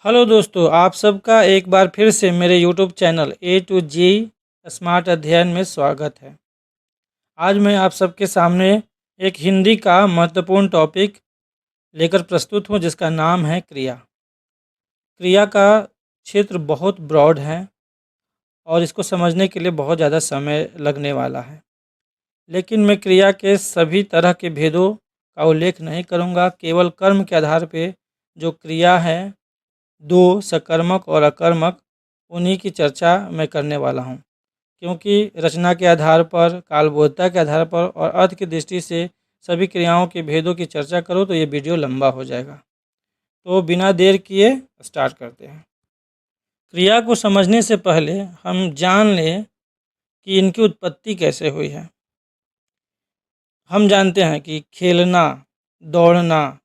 Hello दोस्तों, आप सबका एक बार फिर से मेरे YouTube channel A to Z smart अध्ययन में स्वागत है। आज मैं आप सबके सामने एक हिंदी का महत्वपूर्ण टॉपिक लेकर प्रस्तुत हूँ जिसका नाम है क्रिया। क्रिया का क्षेत्र बहुत ब्रॉड है और इसको समझने के लिए बहुत ज़्यादा समय लगने वाला है, लेकिन मैं क्रिया के सभी तरह के भेदों का उल्लेख नहीं करूँगा। केवल कर्म के आधार पर जो क्रिया है, दो सकर्मक और अकर्मक, उन्हीं की चर्चा मैं करने वाला हूँ, क्योंकि रचना के आधार पर, कालबोधता के आधार पर और अर्थ की दृष्टि से सभी क्रियाओं के भेदों की चर्चा करो तो ये वीडियो लंबा हो जाएगा। तो बिना देर किए स्टार्ट करते हैं। क्रिया को समझने से पहले हम जान लें कि इनकी उत्पत्ति कैसे हुई है। हम जानते हैं कि खेलना, दौड़ना,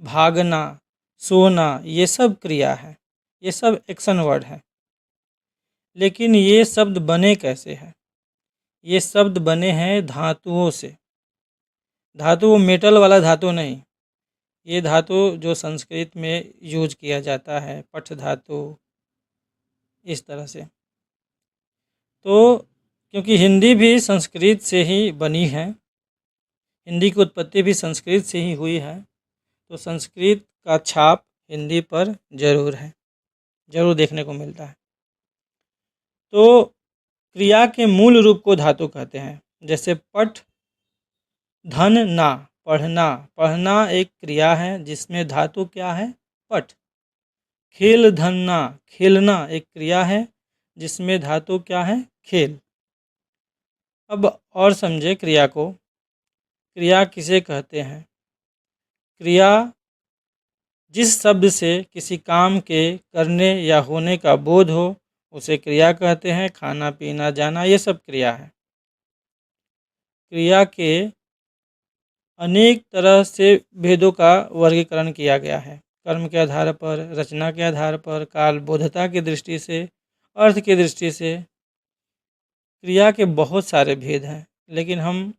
भागना, सोना, ये सब क्रिया है, ये सब एक्शन वर्ड है। लेकिन ये शब्द बने कैसे हैं? ये शब्द बने हैं धातुओं से। धातु वो मेटल वाला धातु नहीं, ये धातु जो संस्कृत में यूज किया जाता है, पठ धातु, इस तरह से। तो क्योंकि हिंदी भी संस्कृत से ही बनी है, हिंदी की उत्पत्ति भी संस्कृत से ही हुई है, तो संस्कृत का छाप हिंदी पर ज़रूर है, ज़रूर देखने को मिलता है। तो क्रिया के मूल रूप को धातु कहते हैं। जैसे पठ, धन, ना, पढ़ना। पढ़ना एक क्रिया है जिसमें धातु क्या है? पठ। खेल, धनना, खेलना एक क्रिया है जिसमें धातु क्या है? खेल। अब और समझे क्रिया को। क्रिया किसे कहते हैं? क्रिया जिस शब्द से किसी काम के करने या होने का बोध हो उसे क्रिया कहते हैं। खाना, पीना, जाना, ये सब क्रिया है। क्रिया के अनेक तरह से भेदों का वर्गीकरण किया गया है। कर्म के आधार पर, रचना के आधार पर, कालबोधता की दृष्टि से, अर्थ की दृष्टि से क्रिया के बहुत सारे भेद हैं, लेकिन हम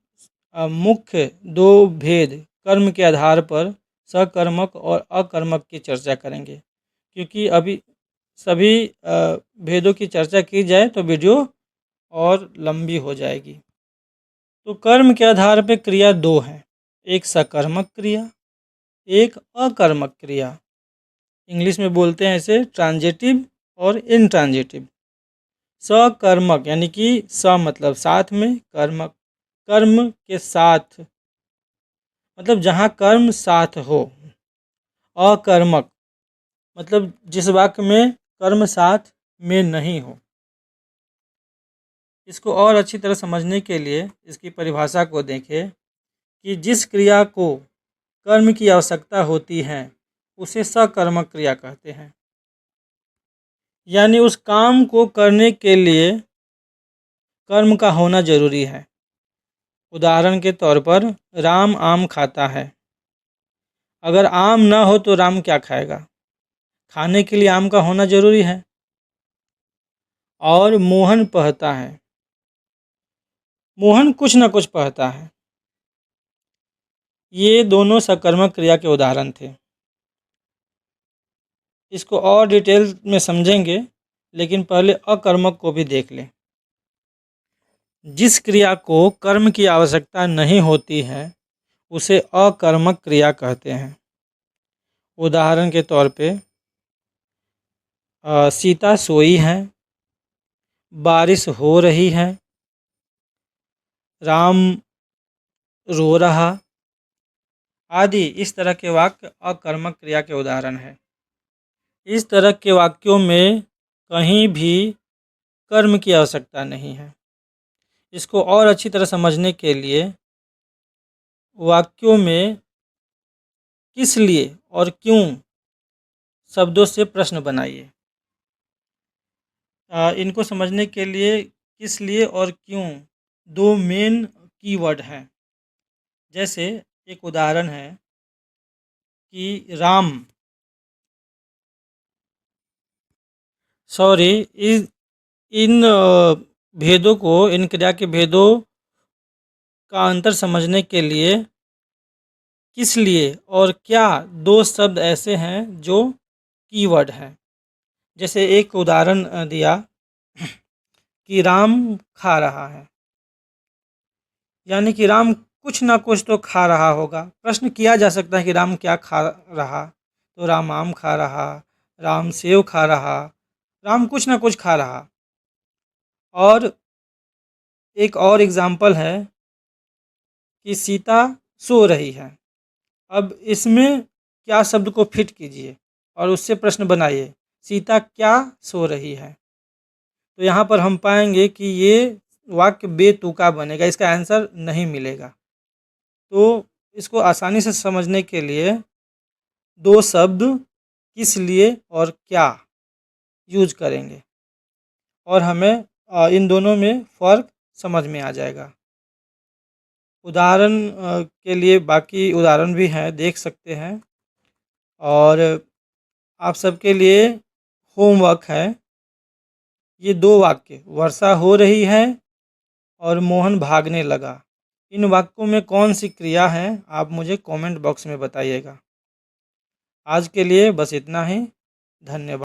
मुख्य दो भेद कर्म के आधार पर सकर्मक और अकर्मक की चर्चा करेंगे, क्योंकि अभी सभी भेदों की चर्चा की जाए तो वीडियो और लंबी हो जाएगी। तो कर्म के आधार पर क्रिया दो हैं, एक सकर्मक क्रिया, एक अकर्मक क्रिया। इंग्लिश में बोलते हैं इसे ट्रांजिटिव और इनट्रांजिटिव। सकर्मक यानी कि स मतलब साथ में, कर्मक कर्म के साथ, मतलब जहाँ कर्म साथ हो। अकर्मक मतलब जिस वाक्य में कर्म साथ में नहीं हो। इसको और अच्छी तरह समझने के लिए इसकी परिभाषा को देखें कि जिस क्रिया को कर्म की आवश्यकता होती है उसे सकर्मक क्रिया कहते हैं। यानी उस काम को करने के लिए कर्म का होना जरूरी है। उदाहरण के तौर पर राम आम खाता है। अगर आम ना हो तो राम क्या खाएगा? खाने के लिए आम का होना जरूरी है। और मोहन पढ़ता है। मोहन कुछ ना कुछ पढ़ता है। ये दोनों सकर्मक क्रिया के उदाहरण थे। इसको और डिटेल में समझेंगे, लेकिन पहले अकर्मक को भी देख लें। जिस क्रिया को कर्म की आवश्यकता नहीं होती है उसे अकर्मक क्रिया कहते हैं। उदाहरण के तौर पे सीता सोई है, बारिश हो रही है, राम रो रहा, आदि इस तरह के वाक्य अकर्मक क्रिया के उदाहरण हैं। इस तरह के वाक्यों में कहीं भी कर्म की आवश्यकता नहीं है। इसको और अच्छी तरह समझने के लिए वाक्यों में किस लिए और क्यों शब्दों से प्रश्न बनाइए। इनको समझने के लिए किस लिए और क्यों दो मेन कीवर्ड हैं। जैसे एक उदाहरण है कि राम, सॉरी, इन भेदों को, इन क्रिया के भेदों का अंतर समझने के लिए किस लिए और क्या दो शब्द ऐसे हैं जो कीवर्ड हैं। जैसे एक उदाहरण दिया कि राम खा रहा है, यानी कि राम कुछ ना कुछ तो खा रहा होगा। प्रश्न किया जा सकता है कि राम क्या खा रहा, तो राम आम खा रहा, राम सेव खा रहा, राम कुछ ना कुछ खा रहा। और एक और एग्जाम्पल है कि सीता सो रही है। अब इसमें क्या शब्द को फिट कीजिए और उससे प्रश्न बनाइए, सीता क्या सो रही है। तो यहाँ पर हम पाएंगे कि ये वाक्य बेतुका बनेगा, इसका आंसर नहीं मिलेगा। तो इसको आसानी से समझने के लिए दो शब्द किस लिए और क्या यूज करेंगे और हमें इन दोनों में फ़र्क समझ में आ जाएगा। उदाहरण के लिए बाकी उदाहरण भी हैं, देख सकते हैं। और आप सबके लिए होमवर्क है, ये दो वाक्य, वर्षा हो रही है और मोहन भागने लगा, इन वाक्यों में कौन सी क्रिया है, आप मुझे कमेंट बॉक्स में बताइएगा। आज के लिए बस इतना ही। धन्यवाद।